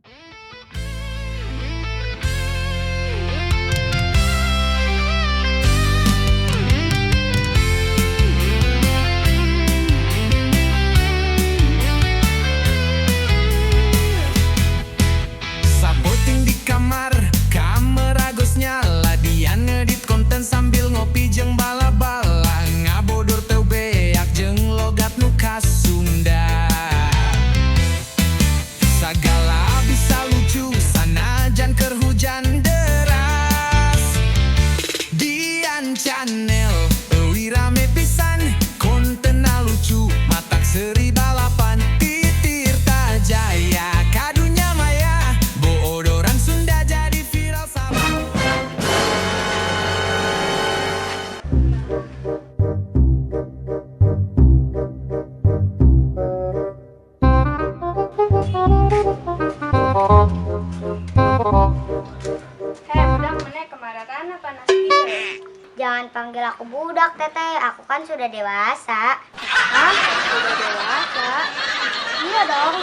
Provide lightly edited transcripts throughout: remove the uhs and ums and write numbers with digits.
Sapoting di kamar, kamera gos nyala, dia ngedit konten sambil ngopi jeung bala-bala, ngabodor teu beak jeung logat nu khas Sunda. Sagala bisa lucu sanajan keur hujan deras. Dian Channel euy rame pisan, kontena lucu matak seri balapan, titir tajaya kadunya maya, boodoran Sunda jadi viral sama. Budak mana kemarahan panas gitu? Jangan panggil aku budak, Teteh. Aku kan sudah dewasa. Hah? Sudah dewasa? Iya dong.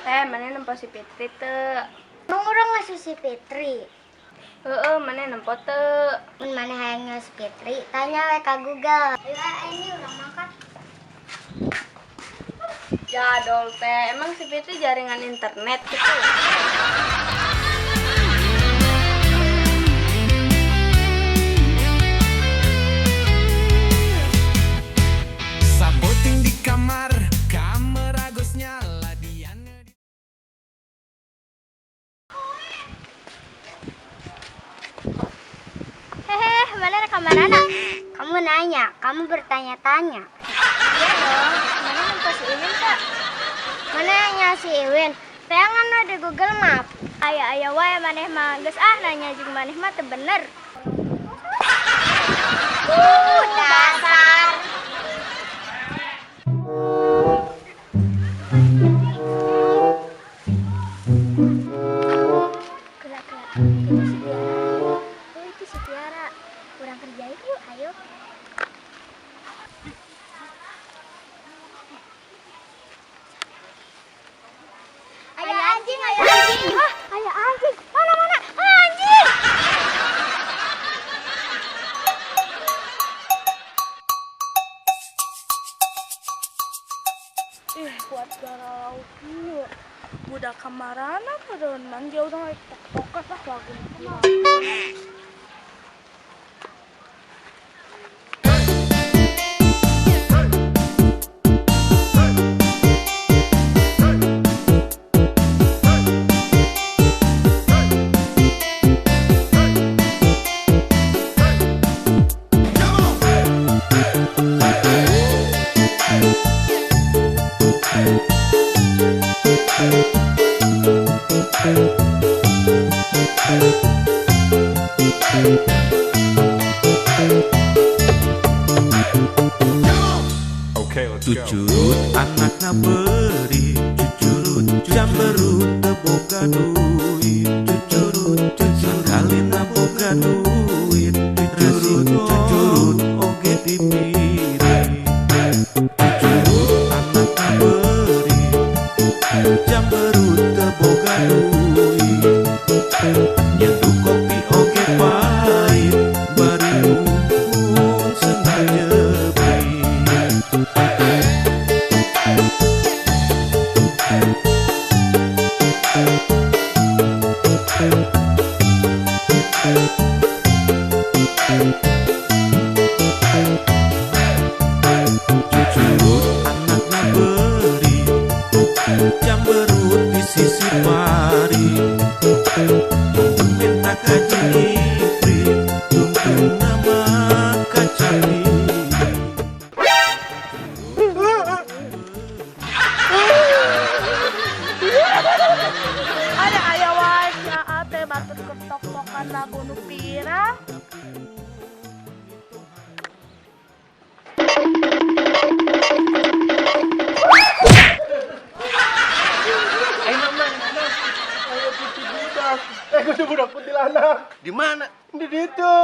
Mana nempo si Fitri teu? Emang orang ngasuh si Fitri? Mana nempo teu? Mun mana hayang ngasuh Fitri, tanya we ka Google. Ayo, ini udah makan. Jadol teh, emang si Fitri jaringan internet gitu? Sapoting di kamar, kamera gos nyala, dia ngedit. Hehe, mana kamarana? Kamu nanya, kamu bertanya-tanya. Iya dong, mana nempo si Iwin kak? Mana nanya si Iwin? Pengen di Google Map. Aya wae maneh mah geus nanya jeung maneh mah teu bener. Dasar. Kelak-kelak, itu si Tiara. Kurang kerjain yuk, ayo. Ayah anjing, ayah anjing. Hah, ayah anjing. Mana anjing? Buat galau kieu. Budak kamarana pada nang jauh tah tok-tokat lah lagu. Cucurut anakna beri, cucurut jamberut teu boga duit, cucurut sakalina boga duit, cucurut oge dipiri. Cucurut anakna beri, jamberut teu boga duit, nyeduh kopi oge pahit, bari nuhun sengaja beri. Cucurut anakna beri, jamberut di sisi pari, minta kaji iprit, tungtung nama kacari. Ada aya wae nya teh batur ketok-tokan lagu nu pirang. Kudu budak kuntilanak. Di mana? Di ditu.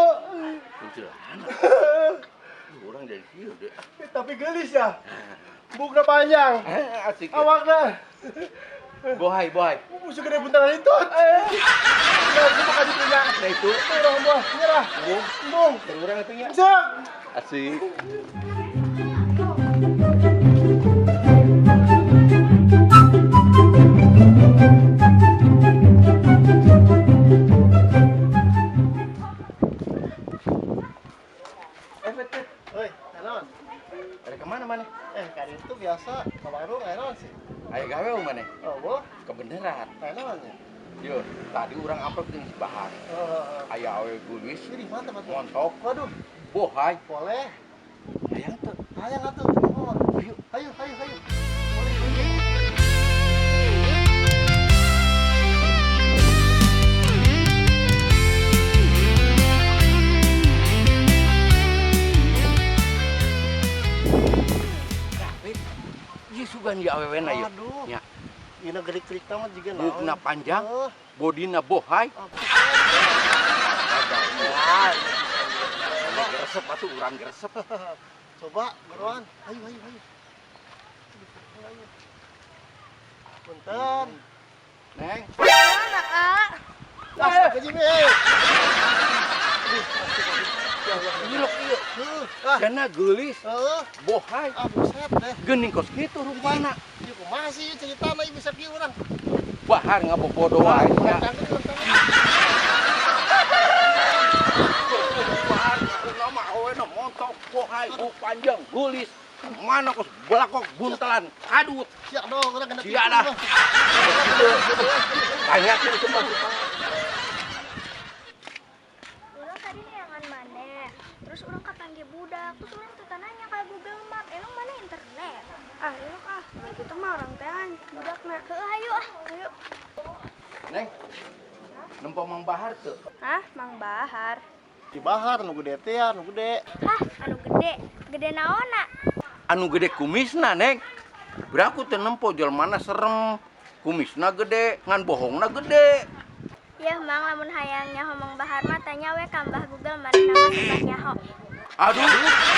Kuntilanak. Orang dari kieu deh. Tapi gelis ya. Bukna panjang. Asik. Ya. Awakna. Bohai. Musuh gede buntalan itu. Nah, gue bakal dipunya. Nah itu. Orang buah, nyerah. Bung. Kurang itu nya. Cek. Asik. Betul. Oi, naon? Ada kemana mana? Kali itu biasa ke warung naon sih? Ayo gawe mana? Oh, boh. Kebenaran. Naonnya? Yo, tadi orang amplop jeung si Bahar. Aya awe gulis, Ini mantap mantap. montok, Waduh, bohai. boleh. Hayang teu. Hayang atuh. Oh, Ayo. ayo. Boleh. Rapid. Ieu sugan di awewena ieu. Aduh. Nya, Ini gerik-gerik tamat juga naon. bukna panjang, Oh, bodina bohai. apa? Ada geresep atuh urang geresep. Coba, buruan. Ayo. Punten. Neng, Mana, Kak? Ke Jimmy. ini lok ieu. Ah, Cenah geulis, bohai. buset deh. Geuning kos kitu rupana. Ieu kumaha sih ceritana ieu bisa kieu urang. Bahar ngabobodo wae nya. Bahar nama awena montok bohai, buk panjang, geulis. Mana kos belakok buntelan, kadut. Siap dong, urang kena Sia dah. Tanya tuh cuma. Orang tadi neangan mana? Terus orang kapanggil budak. Terus orang tuh nanya kayak Google Map. Emang mana internet? Ayo, Kak. Kita mah orang tehan. Budakna. Ayo. Neng, nempo Mang Bahar tuh. Hah? Mang Bahar. Di Bahar nu gede teh, nu gede. Hah, anu gede. Gede naona? Anu gede kumisna, Neng. Beraku teu nempo jelmana serem. Kumisna gede, ngan bohongna gede. Ya, Mang, lamun hayangnya Mang Bahar mah tanya we kambah Google mana nama sebabnya ho. Aduh,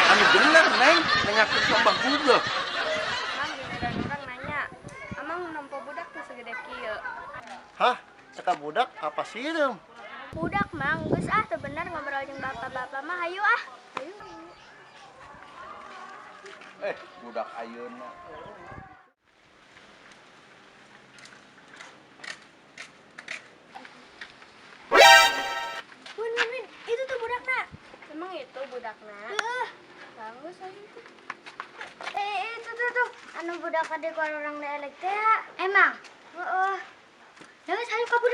anu bener, Neng. Nanyakeun sambah Google. Mang, giliran orang nanya. Amang nempo budak tuh segede kieu. Hah? Cekap budak apa sih dem? Budak, Mang. Geus teu bener ngobrol jeung bapak-bapak mah. Hayu ah. Hayu. Budak ayeuna. Win, itu tuh budakna. Emang itu budakna? Bagus aja itu. Itu tuh. Anu budak kade orang daerah teh. Emang. Heeh. Jangan sayu kabur.